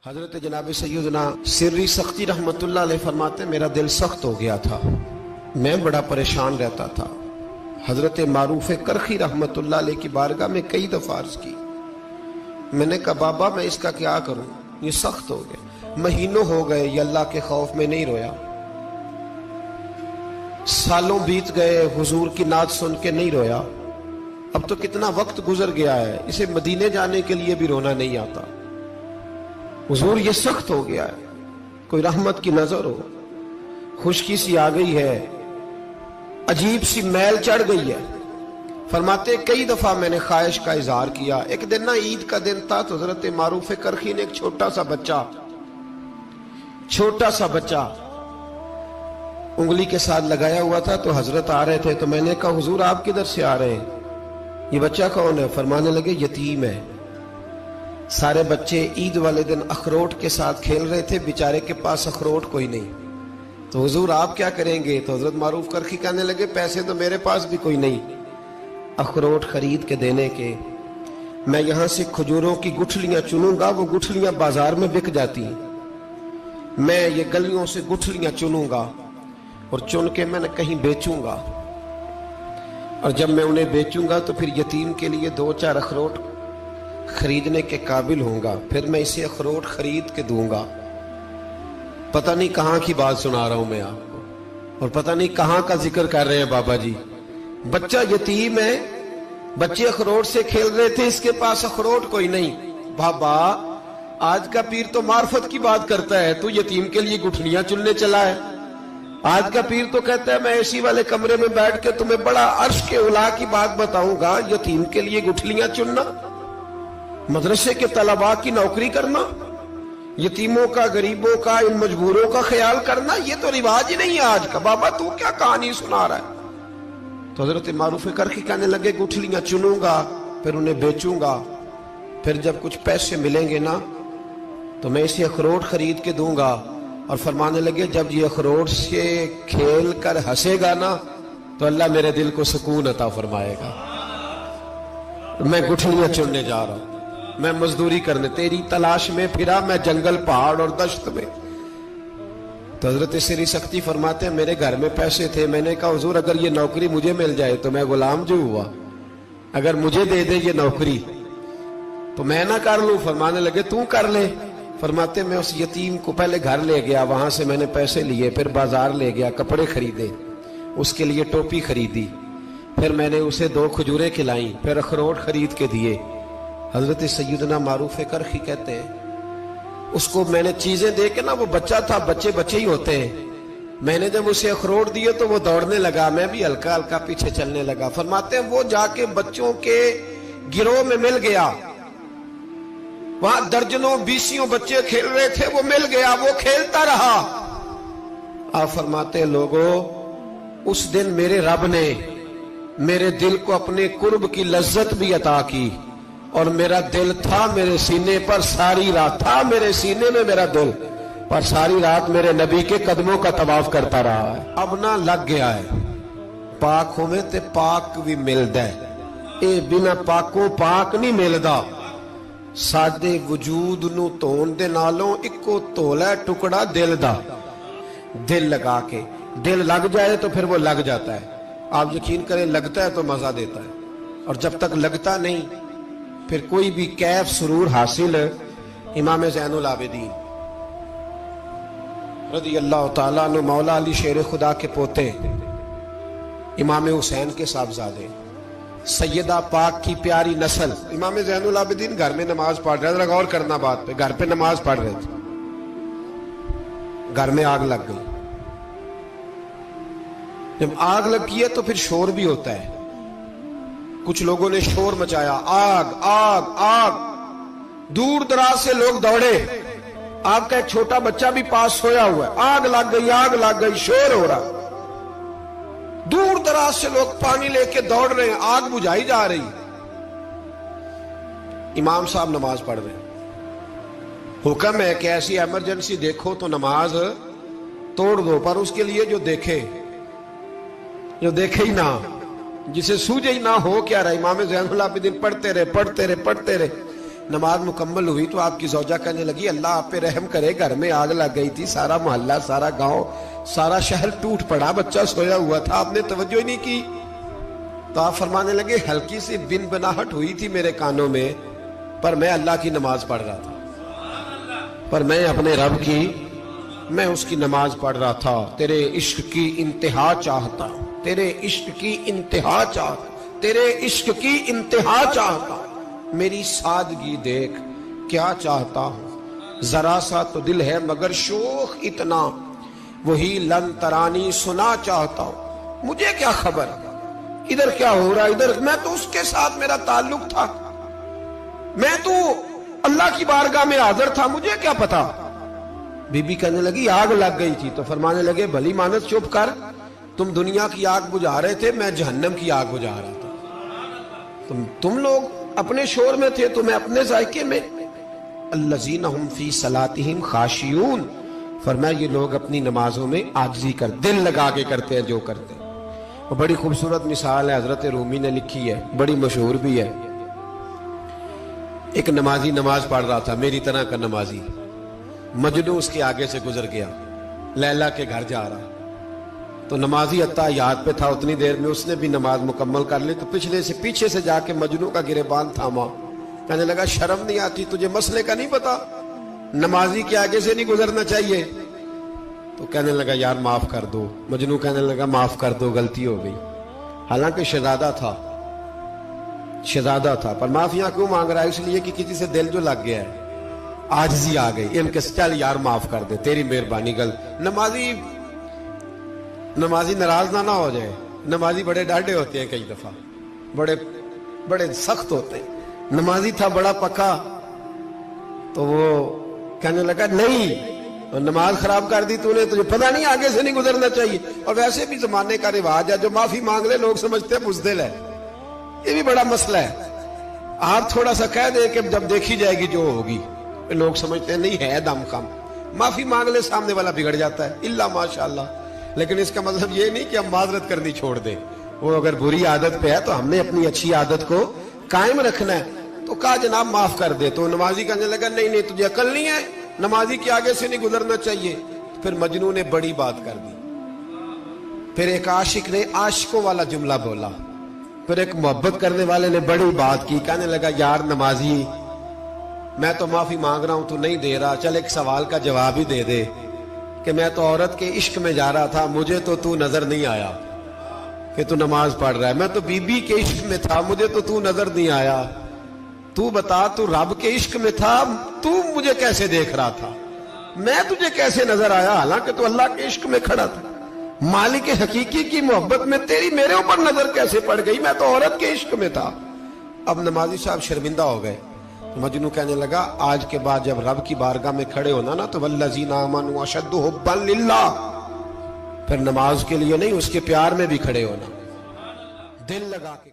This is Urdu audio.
حضرت جناب سیدنا سری سختی رحمت اللہ علیہ فرماتے میرا دل سخت ہو گیا تھا، میں بڑا پریشان رہتا تھا۔ حضرت معروف کرخی رحمت اللہ علیہ کی بارگاہ میں کئی دفعہ عرض کی، میں نے کہا بابا میں اس کا کیا کروں، یہ سخت ہو گیا، مہینوں ہو گئے یہ اللہ کے خوف میں نہیں رویا، سالوں بیت گئے حضور کی نعت سن کے نہیں رویا، اب تو کتنا وقت گزر گیا ہے، اسے مدینے جانے کے لیے بھی رونا نہیں آتا، حضور یہ سخت ہو گیا ہے، کوئی رحمت کی نظر ہو، خشکی سی آ گئی ہے، عجیب سی میل چڑھ گئی ہے۔ فرماتے کئی دفعہ میں نے خواہش کا اظہار کیا، ایک دن نا عید کا دن تھا تو حضرت معروف کرخی نے ایک چھوٹا سا بچہ انگلی کے ساتھ لگایا ہوا تھا، تو حضرت آ رہے تھے تو میں نے کہا حضور آپ کدھر سے آ رہے ہیں، یہ بچہ کون ہے؟ فرمانے لگے یتیم ہے۔ سارے بچے عید والے دن اخروٹ کے ساتھ کھیل رہے تھے، بیچارے کے پاس اخروٹ کوئی نہیں، تو حضور آپ کیا کریں گے؟ تو حضرت معروف کرخی کہنے لگے پیسے تو میرے پاس بھی کوئی نہیں اخروٹ خرید کے دینے کے، میں یہاں سے کھجوروں کی گٹھلیاں چنوں گا، وہ گٹھلیاں بازار میں بک جاتی ہیں، میں یہ گلیوں سے گٹھلیاں چنوں گا اور چن کے میں کہیں بیچوں گا، اور جب میں انہیں بیچوں گا تو پھر یتیم کے لیے 2-4 اخروٹ خریدنے کے قابل ہوں گا، پھر میں اسے اخروٹ خرید کے دوں گا۔ پتہ نہیں کہاں کی بات سنا رہا ہوں میں آپ کو، اور پتہ نہیں کہاں کا ذکر کر رہے ہیں بابا جی۔ بچہ یتیم ہے، بچے اخروٹ سے کھیل رہے تھے، اس کے پاس اخروٹ کوئی نہیں۔ بابا آج کا پیر تو معرفت کی بات کرتا ہے، تو یتیم کے لیے گٹھلیاں چننے چلا ہے۔ آج کا پیر تو کہتا ہے میں اسی والے کمرے میں بیٹھ کے تمہیں بڑا عرش کے اعلیٰ کی بات بتاؤں گا، یتیم کے لیے گٹھلیاں چننا، مدرسے کے طلباء کی نوکری کرنا، یتیموں کا، غریبوں کا، ان مجبوروں کا خیال کرنا، یہ تو رواج ہی نہیں ہے آج کا۔ بابا تو کیا کہانی سنا رہا ہے؟ تو حضرت معروف کرخی کہنے لگے گٹھلیاں چنوں گا، پھر انہیں بیچوں گا، پھر جب کچھ پیسے ملیں گے نا تو میں اسے اخروٹ خرید کے دوں گا، اور فرمانے لگے جب یہ اخروٹ سے کھیل کر ہنسے گا نا تو اللہ میرے دل کو سکون عطا فرمائے گا۔ میں گٹھلیاں چننے جا رہا ہوں، میں مزدوری کرنے، تیری تلاش میں پھرا میں جنگل، پہاڑ اور دشت میں۔ تو حضرت سری سختی فرماتے ہیں میرے گھر میں پیسے تھے، میں نے کہا حضور اگر یہ نوکری مجھے مل جائے تو میں غلام جو ہوا، اگر مجھے دے دے یہ نوکری تو میں نہ کر لوں؟ فرمانے لگے تو کر لے۔ فرماتے میں اس یتیم کو پہلے گھر لے گیا، وہاں سے میں نے پیسے لیے، پھر بازار لے گیا، کپڑے خریدے، اس کے لیے ٹوپی خریدی، پھر میں نے اسے 2 کھجوریں کھلائیں، پھر اخروٹ خرید کے دیے۔ حضرت سیدنا معروف کرخی کہتے ہیں اس کو میں نے چیزیں دے کے نا، وہ بچہ تھا، بچے ہی ہوتے ہیں، میں نے جب اسے اخروٹ دیے تو وہ دوڑنے لگا، میں بھی ہلکا ہلکا پیچھے چلنے لگا۔ فرماتے ہیں وہ جا کے بچوں کے گروہ میں مل گیا، وہاں درجنوں 20 بچے کھیل رہے تھے، وہ مل گیا، وہ کھیلتا رہا۔ آپ فرماتے ہیں لوگوں اس دن میرے رب نے میرے دل کو اپنے قرب کی لذت بھی عطا کی، اور میرا دل تھا میرے سینے پر ساری رات، تھا میرے سینے میں میرا دل، پر ساری رات میرے نبی کے قدموں کا طواف کرتا رہا ہے۔ اب نہ لگ گیا ہے، پاک ہوئے تے پاک بھی ملدا ہے، اے بنا پاکوں پاک نہیں ملدا۔ ساڈے وجود نو دھون دے نالوں اکو تولا ٹکڑا دل دا، دل لگا کے، دل لگ جائے تو پھر وہ لگ جاتا ہے۔ آپ یقین کریں لگتا ہے تو مزہ دیتا ہے، اور جب تک لگتا نہیں پھر کوئی بھی کیف سرور حاصل۔ امام زین العابدین رضی اللہ تعالیٰ عنہ مولا علی شیر خدا کے پوتے، امام حسین کے صاحبزادے، سیدہ پاک کی پیاری نسل، امام زین العابدین گھر میں نماز پڑھ رہے تھے، غور کرنا بات پہ، گھر پہ نماز پڑھ رہے تھے، گھر میں آگ لگ گئی۔ جب آگ لگی ہے تو پھر شور بھی ہوتا ہے، کچھ لوگوں نے شور مچایا، آگ آگ آگ، دور دراز سے لوگ دوڑے، آپ کا ایک چھوٹا بچہ بھی پاس سویا ہوا ہے، آگ لگ گئی، شور ہو رہا، دور دراز سے لوگ پانی لے کے دوڑ رہے ہیں، آگ بجھائی جا رہی، امام صاحب نماز پڑھ رہے ہیں۔ حکم ہے کہ ایسی ایمرجنسی دیکھو تو نماز توڑ دو، پر اس کے لیے جو دیکھے ہی نہ، جسے سوجے ہی نہ ہو کیا رہا۔ امام زین العابدین پڑھتے رہے، نماز مکمل ہوئی تو آپ کی زوجہ کہنے لگی اللہ آپ پہ رحم کرے، گھر میں آگ لگ گئی تھی، سارا محلہ، سارا گاؤں، سارا شہر ٹوٹ پڑا، بچہ سویا ہوا تھا، آپ نے توجہ ہی نہیں کی۔ تو آپ فرمانے لگے ہلکی سی بن بناہٹ ہوئی تھی میرے کانوں میں، پر میں اللہ کی نماز پڑھ رہا تھا، پر میں اپنے رب کی میں اس کی نماز پڑھ رہا تھا، تیرے عشق کی انتہا چاہتا، تیرے عشق کی انتہا چاہتا، تیرے عشق کی انتہا چاہتا، میری سادگی دیکھ کیا چاہتا ہوں، ذرا سا تو دل ہے مگر شوخ اتنا، وہی لن ترانی سنا چاہتا ہوں، مجھے کیا خبر ادھر کیا ہو رہا، ادھر میں تو اس کے ساتھ میرا تعلق تھا، میں تو اللہ کی بارگاہ میں حاضر تھا، مجھے کیا پتا۔ بی بی کہنے لگی آگ لگ گئی تھی، تو فرمانے لگے بھلی مانس چپ کر، تم دنیا کی آگ بجھا رہے تھے، میں جہنم کی آگ بجھا رہا تھا، تم لوگ اپنے شور میں تھے تو میں اپنے ذائقے میں۔ الذین ہم فی صلاتہم خاشعون، فرمایا یہ لوگ اپنی نمازوں میں عاجزی کر دل لگا کے کرتے ہیں جو کرتے ہیں۔ اور بڑی خوبصورت مثال ہے، حضرت رومی نے لکھی ہے، بڑی مشہور بھی ہے۔ ایک نمازی نماز پڑھ رہا تھا، میری طرح کا نمازی، مجنو اس کے آگے سے گزر گیا، لیلا کے گھر جا رہا، تو نمازی اتحیات پہ تھا، اتنی دیر میں اس نے بھی نماز مکمل کر لی، تو پیچھے سے جا کے مجنو کا گریبان تھاما، کہنے لگا شرم نہیں آتی تجھے، مسئلے کا نہیں پتا، نمازی کے آگے سے نہیں گزرنا چاہیے؟ تو کہنے لگا یار معاف کر دو، مجنو کہنے لگا معاف کر دو، غلطی ہو گئی، حالانکہ شہزادہ تھا، پر معافیاں کیوں مانگ رہا ہے؟ اس لیے کہ کسی سے دل جو لگ گیا ہے، عاجزی آ گئی، ان کے چل یار معاف کر دے، تیری مہربانی نمازی ناراض نہ ہو جائے، نمازی بڑے ڈاڈے ہوتے ہیں، کئی دفعہ بڑے سخت ہوتے ہیں، نمازی تھا بڑا پکا، تو وہ کہنے لگا نہیں، نماز خراب کر دی تو نے، تجھے پتہ نہیں آگے سے نہیں گزرنا چاہیے، اور ویسے بھی زمانے کا رواج ہے، جو معافی مانگ لے لوگ سمجھتے ہیں بزدل ہے، یہ بھی بڑا مسئلہ ہے، آپ تھوڑا سا کہہ دیں کہ جب دیکھی جائے گی جو ہوگی، لوگ سمجھتے ہیں نہیں ہے دم کم، معافی مانگ لے سامنے والا بگڑ جاتا ہے، الا ماشاءاللہ، لیکن اس کا مطلب یہ نہیں کہ ہم معذرت کرنی چھوڑ دیں، وہ اگر بری عادت پہ ہے تو ہم نے اپنی اچھی عادت کو قائم رکھنا ہے، تو کہا جناب معاف کر دے، تو نمازی کہنے لگا نہیں تجھے عقل نہیں ہے، نمازی کے آگے سے نہیں گزرنا چاہیے، پھر مجنون نے بڑی بات کر دی، پھر ایک عاشق نے عاشقوں والا جملہ بولا، پھر ایک محبت کرنے والے نے بڑی بات کی، کہنے لگا یار نمازی میں تو معافی مانگ رہا ہوں تو نہیں دے رہا، چل ایک سوال کا جواب ہی دے دے کہ میں تو عورت کے عشق میں جا رہا تھا، مجھے تو نظر نہیں آیا کہ تو نماز پڑھ رہا ہے، میں تو بی بی کے عشق میں تھا، مجھے تو نظر نہیں آیا، تو بتا تو رب کے عشق میں تھا، تو مجھے کیسے دیکھ رہا تھا، میں تجھے کیسے نظر آیا، حالانکہ تو اللہ کے عشق میں کھڑا تھا، مالک حقیقی کی محبت میں تیری میرے اوپر نظر کیسے پڑ گئی، میں تو عورت کے عشق میں تھا۔ اب نمازی صاحب شرمندہ ہو گئے، مجنو کہنے لگا آج کے بعد جب رب کی بارگاہ میں کھڑے ہونا نا تو والذین آمنوا اشد حبا للہ، پھر نماز کے لیے نہیں، اس کے پیار میں بھی کھڑے ہونا، دل لگا کے